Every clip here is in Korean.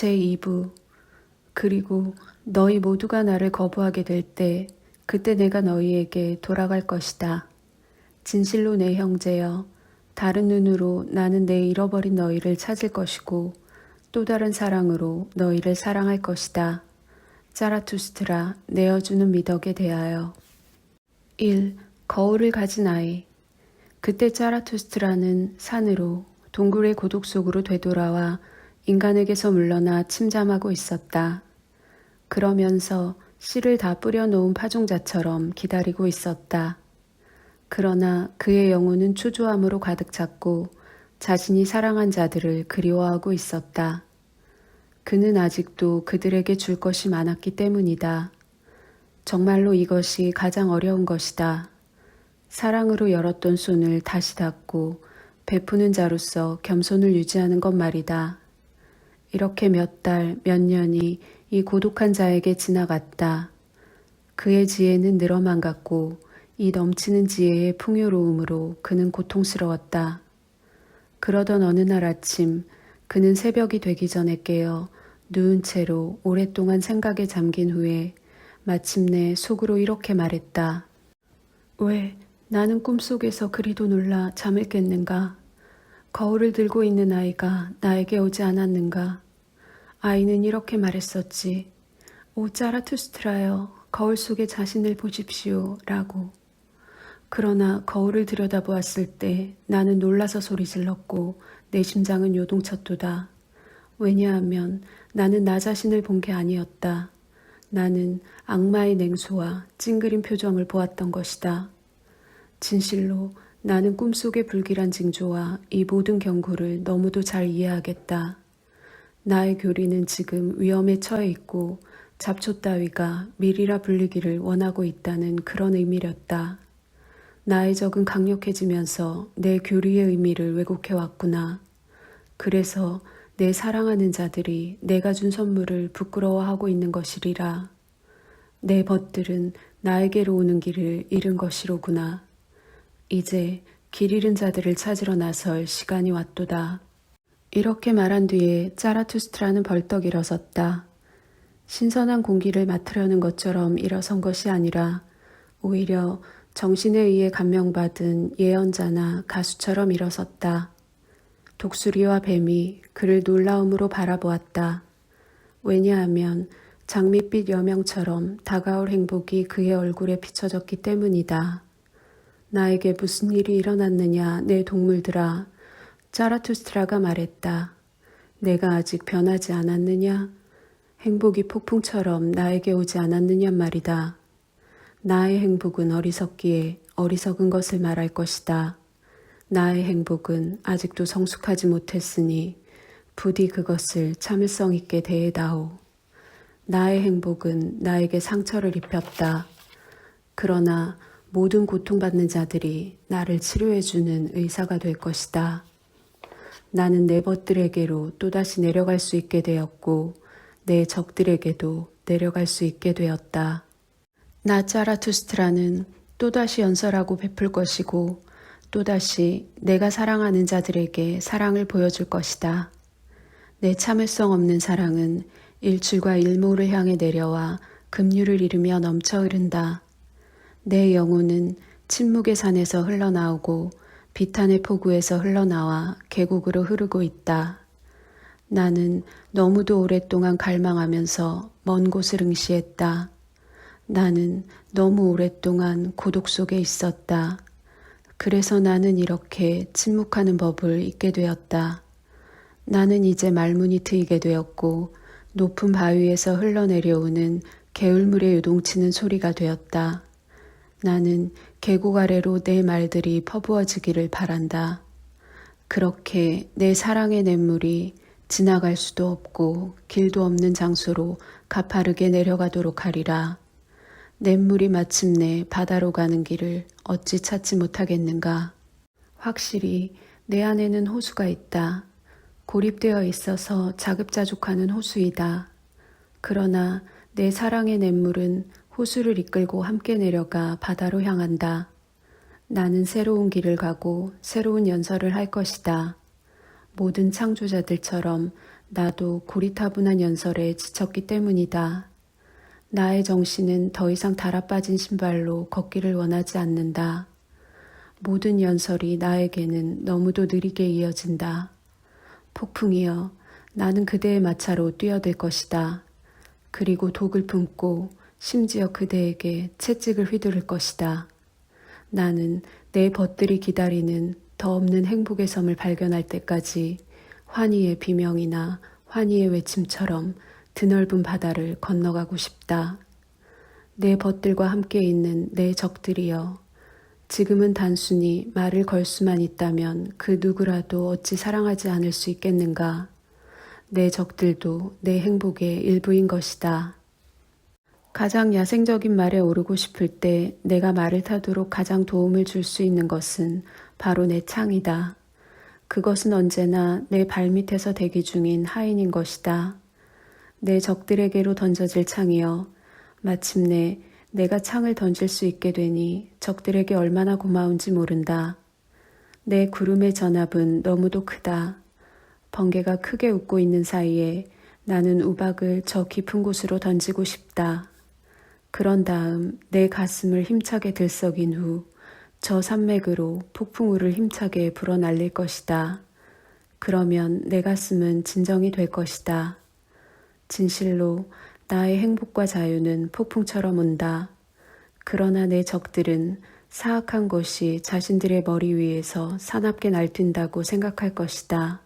제2부. 그리고 너희 모두가 나를 거부하게 될 때 그때 내가 너희에게 돌아갈 것이다. 진실로 내 형제여, 다른 눈으로 나는 내 잃어버린 너희를 찾을 것이고 또 다른 사랑으로 너희를 사랑할 것이다. 자라투스트라, 내어주는 미덕에 대하여. 1. 거울을 가진 아이. 그때 자라투스트라는 산으로 동굴의 고독 속으로 되돌아와 인간에게서 물러나 침잠하고 있었다. 그러면서 씨를 다 뿌려놓은 파종자처럼 기다리고 있었다. 그러나 그의 영혼은 초조함으로 가득 찼고 자신이 사랑한 자들을 그리워하고 있었다. 그는 아직도 그들에게 줄 것이 많았기 때문이다. 정말로 이것이 가장 어려운 것이다. 사랑으로 열었던 손을 다시 닫고 베푸는 자로서 겸손을 유지하는 것 말이다. 이렇게 몇 달, 몇 년이 이 고독한 자에게 지나갔다. 그의 지혜는 늘어만 갔고 이 넘치는 지혜의 풍요로움으로 그는 고통스러웠다. 그러던 어느 날 아침 그는 새벽이 되기 전에 깨어 누운 채로 오랫동안 생각에 잠긴 후에 마침내 속으로 이렇게 말했다. 왜 나는 꿈속에서 그리도 놀라 잠을 깼는가? 거울을 들고 있는 아이가 나에게 오지 않았는가? 아이는 이렇게 말했었지. 오 자라투스트라여, 거울 속의 자신을 보십시오 라고. 그러나 거울을 들여다보았을 때 나는 놀라서 소리질렀고 내 심장은 요동쳤도다. 왜냐하면 나는 나 자신을 본 게 아니었다. 나는 악마의 냉소와 찡그린 표정을 보았던 것이다. 진실로 나는 꿈속의 불길한 징조와 이 모든 경고를 너무도 잘 이해하겠다. 나의 교리는 지금 위험에 처해 있고 잡초 따위가 밀이라 불리기를 원하고 있다는 그런 의미였다. 나의 적은 강력해지면서 내 교리의 의미를 왜곡해왔구나. 그래서 내 사랑하는 자들이 내가 준 선물을 부끄러워하고 있는 것이리라. 내 벗들은 나에게로 오는 길을 잃은 것이로구나. 이제 길 잃은 자들을 찾으러 나설 시간이 왔도다. 이렇게 말한 뒤에 자라투스트라는 벌떡 일어섰다. 신선한 공기를 맡으려는 것처럼 일어선 것이 아니라 오히려 정신에 의해 감명받은 예언자나 가수처럼 일어섰다. 독수리와 뱀이 그를 놀라움으로 바라보았다. 왜냐하면 장밋빛 여명처럼 다가올 행복이 그의 얼굴에 비춰졌기 때문이다. 나에게 무슨 일이 일어났느냐, 내 동물들아. 자라투스트라가 말했다. 내가 아직 변하지 않았느냐? 행복이 폭풍처럼 나에게 오지 않았느냐 말이다. 나의 행복은 어리석기에 어리석은 것을 말할 것이다. 나의 행복은 아직도 성숙하지 못했으니 부디 그것을 참을성 있게 대해다오. 나의 행복은 나에게 상처를 입혔다. 그러나 모든 고통받는 자들이 나를 치료해주는 의사가 될 것이다. 나는 내 벗들에게로 또다시 내려갈 수 있게 되었고 내 적들에게도 내려갈 수 있게 되었다. 나 자라투스트라는 또다시 연설하고 베풀 것이고 또다시 내가 사랑하는 자들에게 사랑을 보여줄 것이다. 내 참을성 없는 사랑은 일출과 일몰을 향해 내려와 급류를 이루며 넘쳐 흐른다. 내 영혼은 침묵의 산에서 흘러나오고 비탄의 포구에서 흘러나와 계곡으로 흐르고 있다. 나는 너무도 오랫동안 갈망하면서 먼 곳을 응시했다. 나는 너무 오랫동안 고독 속에 있었다. 그래서 나는 이렇게 침묵하는 법을 잊게 되었다. 나는 이제 말문이 트이게 되었고 높은 바위에서 흘러내려오는 개울물에 요동치는 소리가 되었다. 나는 계곡 아래로 내 말들이 퍼부어지기를 바란다. 그렇게 내 사랑의 냇물이 지나갈 수도 없고 길도 없는 장소로 가파르게 내려가도록 하리라. 냇물이 마침내 바다로 가는 길을 어찌 찾지 못하겠는가. 확실히 내 안에는 호수가 있다. 고립되어 있어서 자급자족하는 호수이다. 그러나 내 사랑의 냇물은 호수를 이끌고 함께 내려가 바다로 향한다. 나는 새로운 길을 가고 새로운 연설을 할 것이다. 모든 창조자들처럼 나도 고리타분한 연설에 지쳤기 때문이다. 나의 정신은 더 이상 달아빠진 신발로 걷기를 원하지 않는다. 모든 연설이 나에게는 너무도 느리게 이어진다. 폭풍이여, 나는 그대의 마차로 뛰어들 것이다. 그리고 독을 품고 심지어 그대에게 채찍을 휘두를 것이다. 나는 내 벗들이 기다리는 더 없는 행복의 섬을 발견할 때까지 환희의 비명이나 환희의 외침처럼 드넓은 바다를 건너가고 싶다. 내 벗들과 함께 있는 내 적들이여, 지금은 단순히 말을 걸 수만 있다면 그 누구라도 어찌 사랑하지 않을 수 있겠는가? 내 적들도 내 행복의 일부인 것이다. 가장 야생적인 말에 오르고 싶을 때 내가 말을 타도록 가장 도움을 줄 수 있는 것은 바로 내 창이다. 그것은 언제나 내 발밑에서 대기 중인 하인인 것이다. 내 적들에게로 던져질 창이여, 마침내 내가 창을 던질 수 있게 되니 적들에게 얼마나 고마운지 모른다. 내 구름의 전압은 너무도 크다. 번개가 크게 웃고 있는 사이에 나는 우박을 저 깊은 곳으로 던지고 싶다. 그런 다음 내 가슴을 힘차게 들썩인 후 저 산맥으로 폭풍우를 힘차게 불어날릴 것이다. 그러면 내 가슴은 진정이 될 것이다. 진실로 나의 행복과 자유는 폭풍처럼 온다. 그러나 내 적들은 사악한 것이 자신들의 머리 위에서 사납게 날뛴다고 생각할 것이다.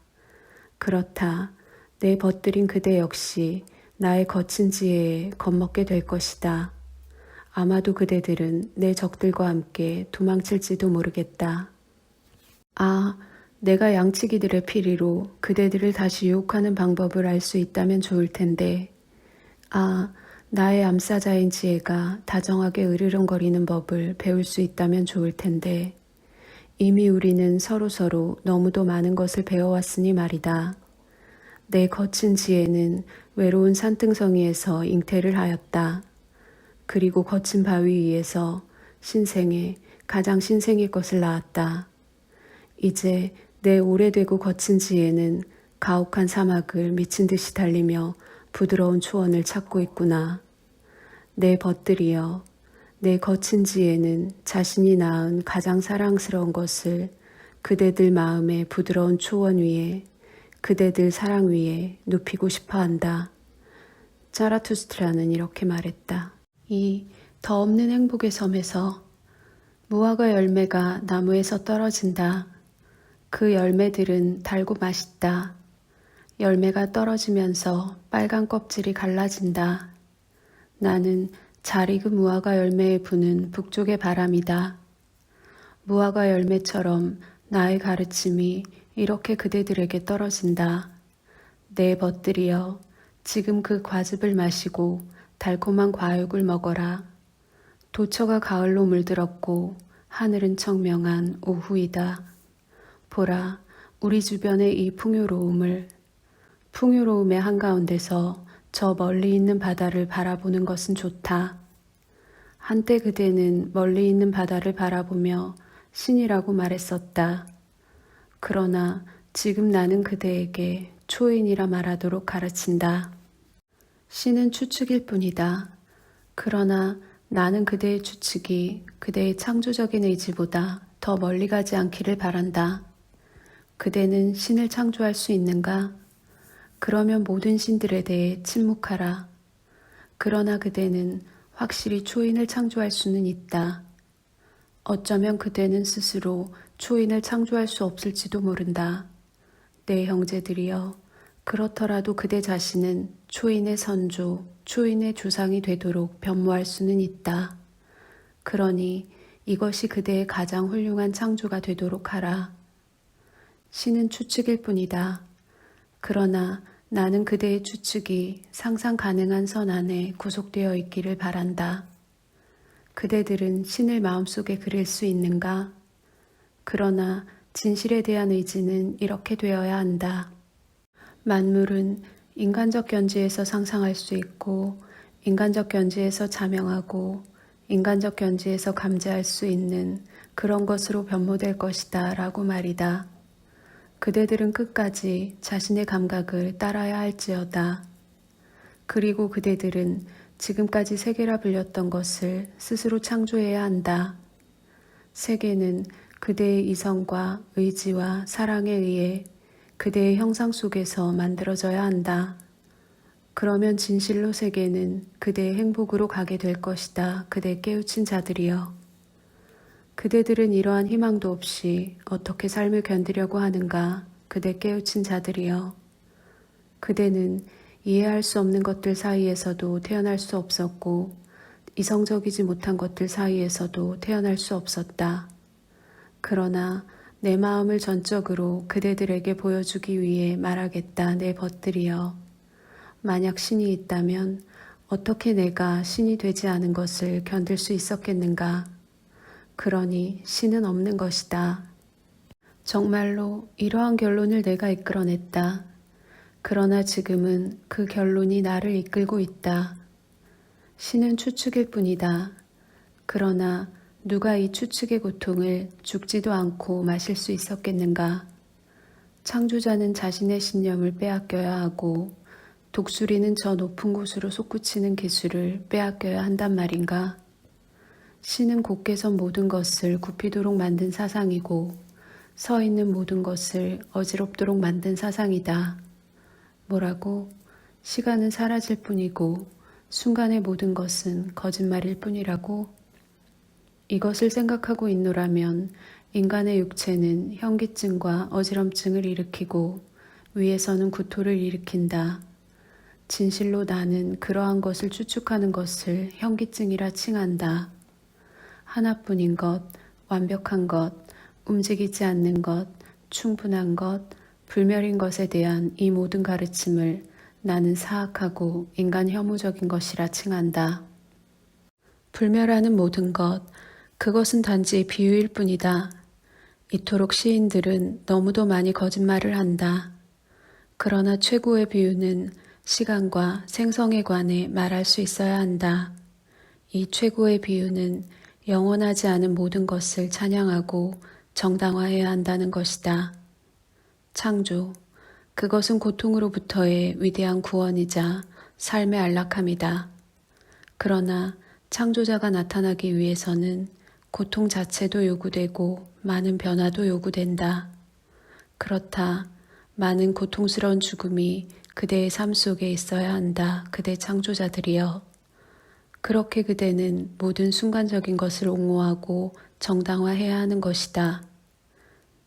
그렇다. 내 벗들인 그대 역시 나의 거친 지혜에 겁먹게 될 것이다. 아마도 그대들은 내 적들과 함께 도망칠지도 모르겠다. 아, 내가 양치기들의 피리로 그대들을 다시 유혹하는 방법을 알 수 있다면 좋을 텐데. 아, 나의 암사자인 지혜가 다정하게 으르렁거리는 법을 배울 수 있다면 좋을 텐데. 이미 우리는 서로서로 너무도 많은 것을 배워왔으니 말이다. 내 거친 지혜는 외로운 산등성이에서 잉태를 하였다. 그리고 거친 바위 위에서 신생의 가장 신생의 것을 낳았다. 이제 내 오래되고 거친 지혜는 가혹한 사막을 미친 듯이 달리며 부드러운 초원을 찾고 있구나. 내 벗들이여, 내 거친 지혜는 자신이 낳은 가장 사랑스러운 것을 그대들 마음의 부드러운 초원 위에, 그대들 사랑 위에 눕히고 싶어 한다. 자라투스트라는 이렇게 말했다. 이 더 없는 행복의 섬에서 무화과 열매가 나무에서 떨어진다. 그 열매들은 달고 맛있다. 열매가 떨어지면서 빨간 껍질이 갈라진다. 나는 잘 익은 무화과 열매에 부는 북쪽의 바람이다. 무화과 열매처럼 나의 가르침이 이렇게 그대들에게 떨어진다. 내 벗들이여, 지금 그 과즙을 마시고 달콤한 과육을 먹어라. 도처가 가을로 물들었고 하늘은 청명한 오후이다. 보라, 우리 주변의 이 풍요로움을. 풍요로움의 한가운데서 저 멀리 있는 바다를 바라보는 것은 좋다. 한때 그대는 멀리 있는 바다를 바라보며 신이라고 말했었다. 그러나 지금 나는 그대에게 초인이라 말하도록 가르친다. 신은 추측일 뿐이다. 그러나 나는 그대의 추측이 그대의 창조적인 의지보다 더 멀리 가지 않기를 바란다. 그대는 신을 창조할 수 있는가? 그러면 모든 신들에 대해 침묵하라. 그러나 그대는 확실히 초인을 창조할 수는 있다. 어쩌면 그대는 스스로 초인을 창조할 수 없을지도 모른다. 내 형제들이여, 그렇더라도 그대 자신은 초인의 선조, 초인의 조상이 되도록 변모할 수는 있다. 그러니 이것이 그대의 가장 훌륭한 창조가 되도록 하라. 신은 추측일 뿐이다. 그러나 나는 그대의 추측이 상상 가능한 선 안에 구속되어 있기를 바란다. 그대들은 신을 마음속에 그릴 수 있는가? 그러나 진실에 대한 의지는 이렇게 되어야 한다. 만물은 인간적 견지에서 상상할 수 있고, 인간적 견지에서 자명하고, 인간적 견지에서 감지할 수 있는 그런 것으로 변모될 것이다 라고 말이다. 그대들은 끝까지 자신의 감각을 따라야 할지어다. 그리고 그대들은 지금까지 세계라 불렸던 것을 스스로 창조해야 한다. 세계는 그대의 이성과 의지와 사랑에 의해 그대의 형상 속에서 만들어져야 한다. 그러면 진실로 세계는 그대의 행복으로 가게 될 것이다. 그대 깨우친 자들이여. 그대들은 이러한 희망도 없이 어떻게 삶을 견디려고 하는가. 그대 깨우친 자들이여. 그대는 이해할 수 없는 것들 사이에서도 태어날 수 없었고 이성적이지 못한 것들 사이에서도 태어날 수 없었다. 그러나 내 마음을 전적으로 그대들에게 보여주기 위해 말하겠다. 내 벗들이여. 만약 신이 있다면 어떻게 내가 신이 되지 않은 것을 견딜 수 있었겠는가? 그러니 신은 없는 것이다. 정말로 이러한 결론을 내가 이끌어냈다. 그러나 지금은 그 결론이 나를 이끌고 있다. 신은 추측일 뿐이다. 그러나 누가 이 추측의 고통을 죽지도 않고 마실 수 있었겠는가? 창조자는 자신의 신념을 빼앗겨야 하고 독수리는 저 높은 곳으로 솟구치는 기술을 빼앗겨야 한단 말인가? 신은 곧게 선 모든 것을 굽히도록 만든 사상이고 서 있는 모든 것을 어지럽도록 만든 사상이다. 뭐라고? 시간은 사라질 뿐이고 순간의 모든 것은 거짓말일 뿐이라고? 이것을 생각하고 있노라면 인간의 육체는 현기증과 어지럼증을 일으키고 위에서는 구토를 일으킨다. 진실로 나는 그러한 것을 추측하는 것을 현기증이라 칭한다. 하나뿐인 것, 완벽한 것, 움직이지 않는 것, 충분한 것, 불멸인 것에 대한 이 모든 가르침을 나는 사악하고 인간 혐오적인 것이라 칭한다. 불멸하는 모든 것, 그것은 단지 비유일 뿐이다. 이토록 시인들은 너무도 많이 거짓말을 한다. 그러나 최고의 비유는 시간과 생성에 관해 말할 수 있어야 한다. 이 최고의 비유는 영원하지 않은 모든 것을 찬양하고 정당화해야 한다는 것이다. 창조, 그것은 고통으로부터의 위대한 구원이자 삶의 안락함이다. 그러나 창조자가 나타나기 위해서는 고통 자체도 요구되고 많은 변화도 요구된다. 그렇다. 많은 고통스러운 죽음이 그대의 삶 속에 있어야 한다. 그대 창조자들이여. 그렇게 그대는 모든 순간적인 것을 옹호하고 정당화해야 하는 것이다.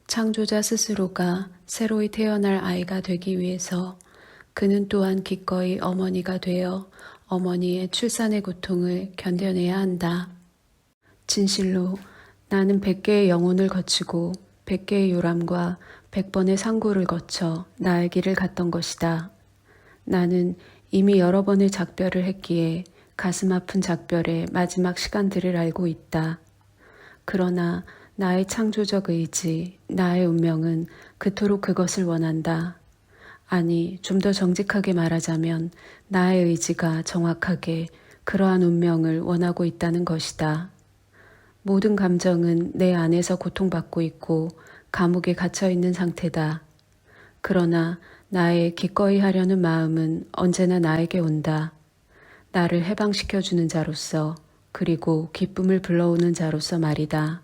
창조자 스스로가 새로이 태어날 아이가 되기 위해서 그는 또한 기꺼이 어머니가 되어 어머니의 출산의 고통을 견뎌내야 한다. 진실로 나는 100개의 영혼을 거치고 100개의 요람과 100번의 상고를 거쳐 나의 길을 갔던 것이다. 나는 이미 여러 번의 작별을 했기에 가슴 아픈 작별의 마지막 시간들을 알고 있다. 그러나 나의 창조적 의지, 나의 운명은 그토록 그것을 원한다. 아니, 좀 더 정직하게 말하자면 나의 의지가 정확하게 그러한 운명을 원하고 있다는 것이다. 모든 감정은 내 안에서 고통받고 있고 감옥에 갇혀 있는 상태다. 그러나 나의 기꺼이 하려는 마음은 언제나 나에게 온다. 나를 해방시켜주는 자로서 그리고 기쁨을 불러오는 자로서 말이다.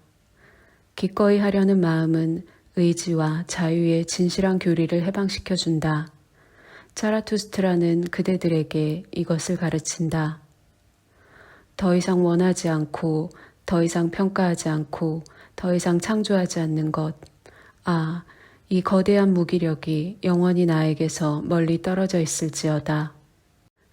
기꺼이 하려는 마음은 의지와 자유의 진실한 교리를 해방시켜준다. 자라투스트라는 그대들에게 이것을 가르친다. 더 이상 원하지 않고 더 이상 평가하지 않고 더 이상 창조하지 않는 것. 아, 이 거대한 무기력이 영원히 나에게서 멀리 떨어져 있을지어다.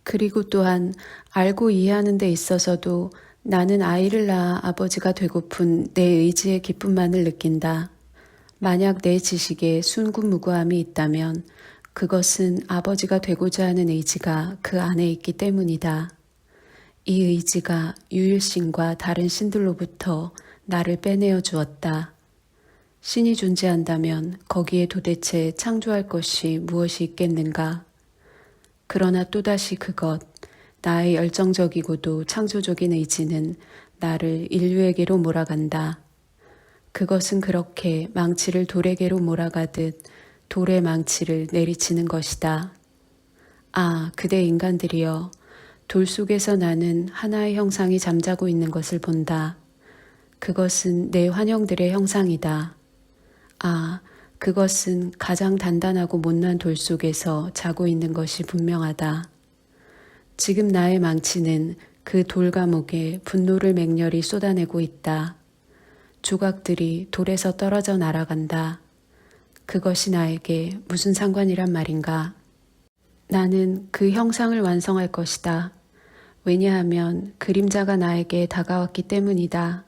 그리고 또한 알고 이해하는 데 있어서도 나는 아이를 낳아 아버지가 되고픈 내 의지의 기쁨만을 느낀다. 만약 내 지식에 순구무구함이 있다면 그것은 아버지가 되고자 하는 의지가 그 안에 있기 때문이다. 이 의지가 유일신과 다른 신들로부터 나를 빼내어 주었다. 신이 존재한다면 거기에 도대체 창조할 것이 무엇이 있겠는가? 그러나 또다시 그것, 나의 열정적이고도 창조적인 의지는 나를 인류에게로 몰아간다. 그것은 그렇게 망치를 돌에게로 몰아가듯 돌의 망치를 내리치는 것이다. 아, 그대 인간들이여. 돌 속에서 나는 하나의 형상이 잠자고 있는 것을 본다. 그것은 내 환영들의 형상이다. 아, 그것은 가장 단단하고 못난 돌 속에서 자고 있는 것이 분명하다. 지금 나의 망치는 그 돌 감옥에 분노를 맹렬히 쏟아내고 있다. 조각들이 돌에서 떨어져 날아간다. 그것이 나에게 무슨 상관이란 말인가? 나는 그 형상을 완성할 것이다. 왜냐하면 그림자가 나에게 다가왔기 때문이다.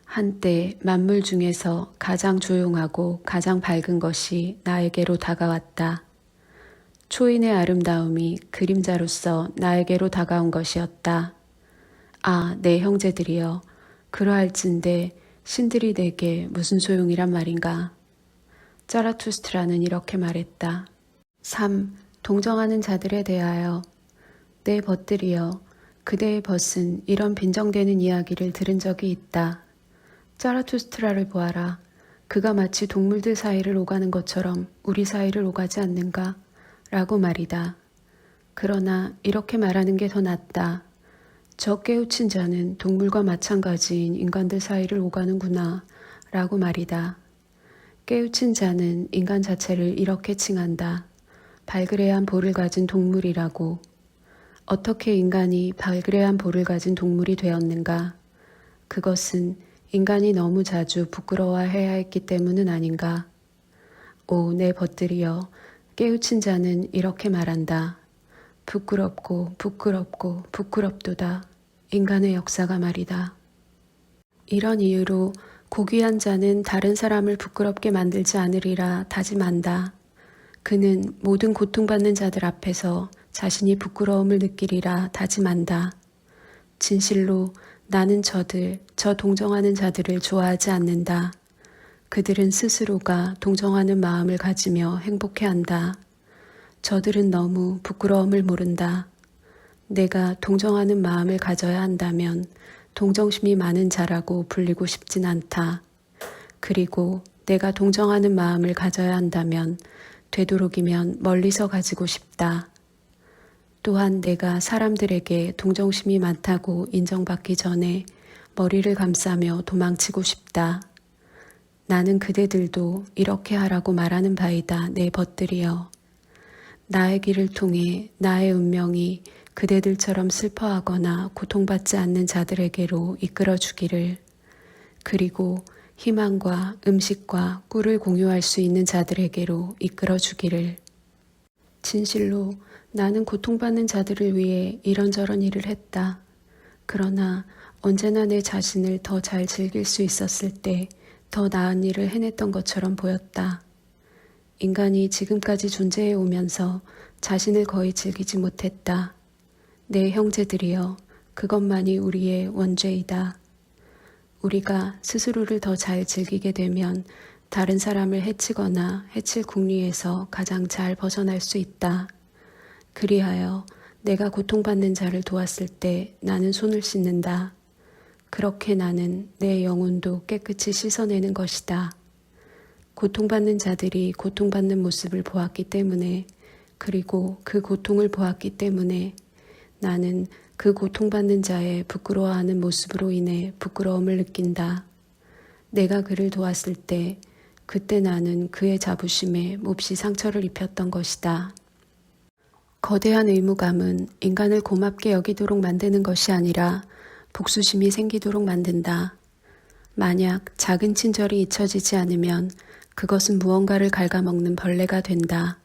한때 만물 중에서 가장 조용하고 가장 밝은 것이 나에게로 다가왔다. 초인의 아름다움이 그림자로서 나에게로 다가온 것이었다. 아, 내 형제들이여. 그러할진대 신들이 내게 무슨 소용이란 말인가? 자라투스트라는 이렇게 말했다. 3. 동정하는 자들에 대하여. 내 벗들이여. 그대의 벗은 이런 빈정대는 이야기를 들은 적이 있다. 자라투스트라를 보아라. 그가 마치 동물들 사이를 오가는 것처럼 우리 사이를 오가지 않는가? 라고 말이다. 그러나 이렇게 말하는 게 더 낫다. 저 깨우친 자는 동물과 마찬가지인 인간들 사이를 오가는구나. 라고 말이다. 깨우친 자는 인간 자체를 이렇게 칭한다. 발그레한 볼을 가진 동물이라고. 어떻게 인간이 발그레한 볼을 가진 동물이 되었는가? 그것은 인간이 너무 자주 부끄러워해야 했기 때문은 아닌가? 오, 내 벗들이여. 깨우친 자는 이렇게 말한다. 부끄럽고 부끄럽고 부끄럽도다. 인간의 역사가 말이다. 이런 이유로 고귀한 자는 다른 사람을 부끄럽게 만들지 않으리라 다짐한다. 그는 모든 고통받는 자들 앞에서 자신이 부끄러움을 느끼리라 다짐한다. 진실로 나는 저 동정하는 자들을 좋아하지 않는다. 그들은 스스로가 동정하는 마음을 가지며 행복해한다. 저들은 너무 부끄러움을 모른다. 내가 동정하는 마음을 가져야 한다면 동정심이 많은 자라고 불리고 싶진 않다. 그리고 내가 동정하는 마음을 가져야 한다면 되도록이면 멀리서 가지고 싶다. 또한 내가 사람들에게 동정심이 많다고 인정받기 전에 머리를 감싸며 도망치고 싶다. 나는 그대들도 이렇게 하라고 말하는 바이다. 내 벗들이여. 나의 길을 통해 나의 운명이 그대들처럼 슬퍼하거나 고통받지 않는 자들에게로 이끌어주기를, 그리고 희망과 음식과 꿀을 공유할 수 있는 자들에게로 이끌어주기를. 진실로 나는 고통받는 자들을 위해 이런저런 일을 했다. 그러나 언제나 내 자신을 더 잘 즐길 수 있었을 때 더 나은 일을 해냈던 것처럼 보였다. 인간이 지금까지 존재해 오면서 자신을 거의 즐기지 못했다. 내 형제들이여, 그것만이 우리의 원죄이다. 우리가 스스로를 더 잘 즐기게 되면 다른 사람을 해치거나 해칠 궁리에서 가장 잘 벗어날 수 있다. 그리하여 내가 고통받는 자를 도왔을 때 나는 손을 씻는다. 그렇게 나는 내 영혼도 깨끗이 씻어내는 것이다. 고통받는 자들이 고통받는 모습을 보았기 때문에, 그리고 그 고통을 보았기 때문에 나는 그 고통받는 자의 부끄러워하는 모습으로 인해 부끄러움을 느낀다. 내가 그를 도왔을 때, 그때 나는 그의 자부심에 몹시 상처를 입혔던 것이다. 거대한 의무감은 인간을 고맙게 여기도록 만드는 것이 아니라 복수심이 생기도록 만든다. 만약 작은 친절이 잊혀지지 않으면 그것은 무언가를 갉아먹는 벌레가 된다.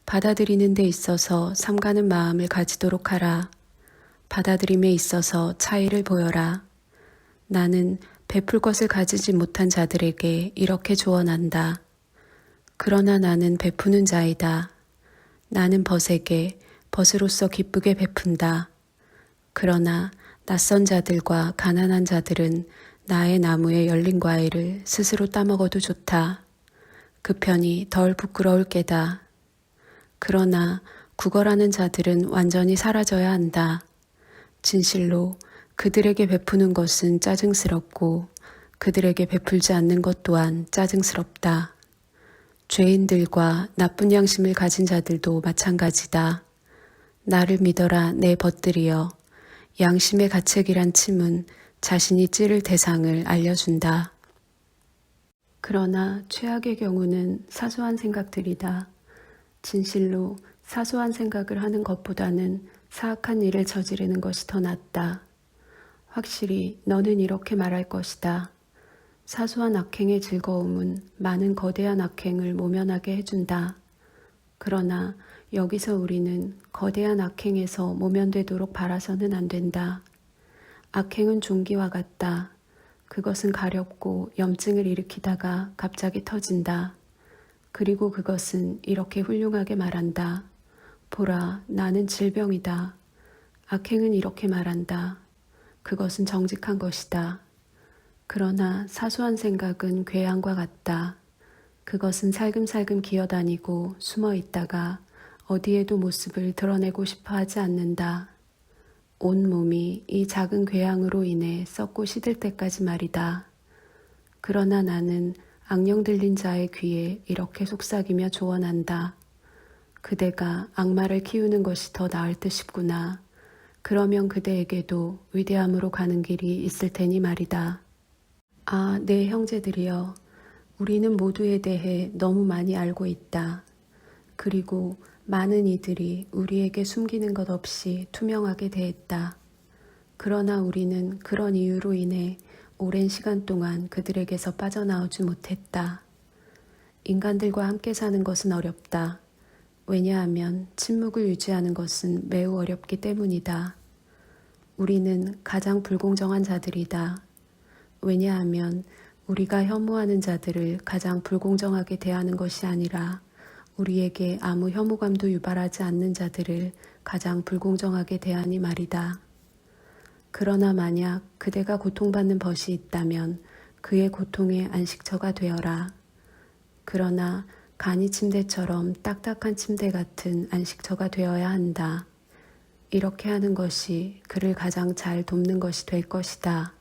받아들이는 데 있어서 삼가는 마음을 가지도록 하라. 받아들임에 있어서 차이를 보여라. 나는 베풀 것을 가지지 못한 자들에게 이렇게 조언한다. 그러나 나는 베푸는 자이다. 나는 벗에게 벗으로서 기쁘게 베푼다. 그러나 낯선 자들과 가난한 자들은 나의 나무에 열린 과일을 스스로 따먹어도 좋다. 그 편이 덜 부끄러울 게다. 그러나 구걸하는 자들은 완전히 사라져야 한다. 진실로 그들에게 베푸는 것은 짜증스럽고 그들에게 베풀지 않는 것 또한 짜증스럽다. 죄인들과 나쁜 양심을 가진 자들도 마찬가지다. 나를 믿어라 내 벗들이여. 양심의 가책이란 침은 자신이 찌를 대상을 알려준다. 그러나 최악의 경우는 사소한 생각들이다. 진실로 사소한 생각을 하는 것보다는 사악한 일을 저지르는 것이 더 낫다. 확실히 너는 이렇게 말할 것이다. 사소한 악행의 즐거움은 많은 거대한 악행을 모면하게 해준다. 그러나 여기서 우리는 거대한 악행에서 모면되도록 바라서는 안 된다. 악행은 종기와 같다. 그것은 가렵고 염증을 일으키다가 갑자기 터진다. 그리고 그것은 이렇게 훌륭하게 말한다. 보라, 나는 질병이다. 악행은 이렇게 말한다. 그것은 정직한 것이다. 그러나 사소한 생각은 괴양과 같다. 그것은 살금살금 기어다니고 숨어 있다가 어디에도 모습을 드러내고 싶어 하지 않는다. 온 몸이 이 작은 괴양으로 인해 썩고 시들 때까지 말이다. 그러나 나는 악령 들린 자의 귀에 이렇게 속삭이며 조언한다. 그대가 악마를 키우는 것이 더 나을 듯 싶구나. 그러면 그대에게도 위대함으로 가는 길이 있을 테니 말이다. 아, 네 형제들이여. 우리는 모두에 대해 너무 많이 알고 있다. 그리고 많은 이들이 우리에게 숨기는 것 없이 투명하게 대했다. 그러나 우리는 그런 이유로 인해 오랜 시간 동안 그들에게서 빠져나오지 못했다. 인간들과 함께 사는 것은 어렵다. 왜냐하면 침묵을 유지하는 것은 매우 어렵기 때문이다. 우리는 가장 불공정한 자들이다. 왜냐하면 우리가 혐오하는 자들을 가장 불공정하게 대하는 것이 아니라 우리에게 아무 혐오감도 유발하지 않는 자들을 가장 불공정하게 대하니 말이다. 그러나 만약 그대가 고통받는 벗이 있다면 그의 고통의 안식처가 되어라. 그러나 간이 침대처럼 딱딱한 침대 같은 안식처가 되어야 한다. 이렇게 하는 것이 그를 가장 잘 돕는 것이 될 것이다.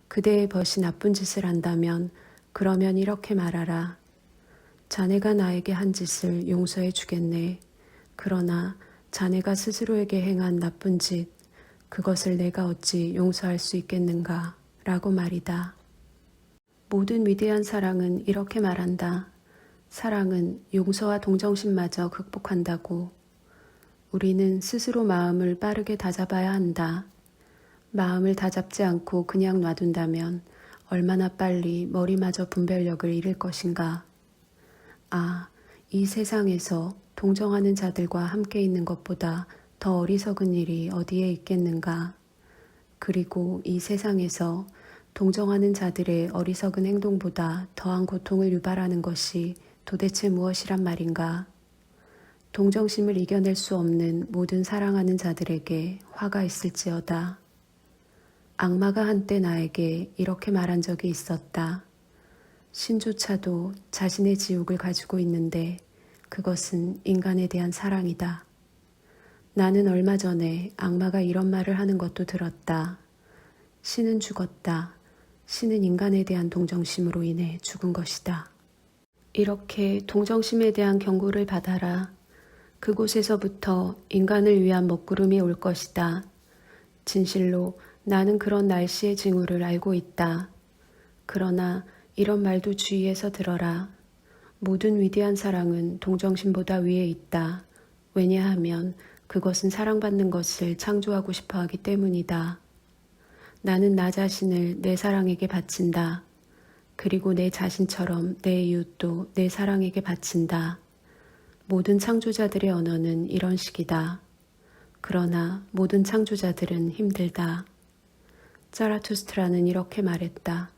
그대의 벗이 나쁜 짓을 한다면 그러면 이렇게 말하라. 자네가 나에게 한 짓을 용서해 주겠네. 그러나 자네가 스스로에게 행한 나쁜 짓, 그것을 내가 어찌 용서할 수 있겠는가? 라고 말이다. 모든 위대한 사랑은 이렇게 말한다. 사랑은 용서와 동정심마저 극복한다고. 우리는 스스로 마음을 빠르게 다잡아야 한다. 마음을 다잡지 않고 그냥 놔둔다면 얼마나 빨리 머리마저 분별력을 잃을 것인가. 아, 이 세상에서 동정하는 자들과 함께 있는 것보다 더 어리석은 일이 어디에 있겠는가. 그리고 이 세상에서 동정하는 자들의 어리석은 행동보다 더한 고통을 유발하는 것이 도대체 무엇이란 말인가. 동정심을 이겨낼 수 없는 모든 사랑하는 자들에게 화가 있을지어다. 악마가 한때 나에게 이렇게 말한 적이 있었다. 신조차도 자신의 지옥을 가지고 있는데 그것은 인간에 대한 사랑이다. 나는 얼마 전에 악마가 이런 말을 하는 것도 들었다. 신은 죽었다. 신은 인간에 대한 동정심으로 인해 죽은 것이다. 이렇게 동정심에 대한 경고를 받아라. 그곳에서부터 인간을 위한 먹구름이 올 것이다. 진실로 나는 그런 날씨의 징후를 알고 있다. 그러나 이런 말도 주의해서 들어라. 모든 위대한 사랑은 동정심보다 위에 있다. 왜냐하면 그것은 사랑받는 것을 창조하고 싶어 하기 때문이다. 나는 나 자신을 내 사랑에게 바친다. 그리고 내 자신처럼 내 이웃도 내 사랑에게 바친다. 모든 창조자들의 언어는 이런 식이다. 그러나 모든 창조자들은 힘들다. 자라투스트라는 이렇게 말했다.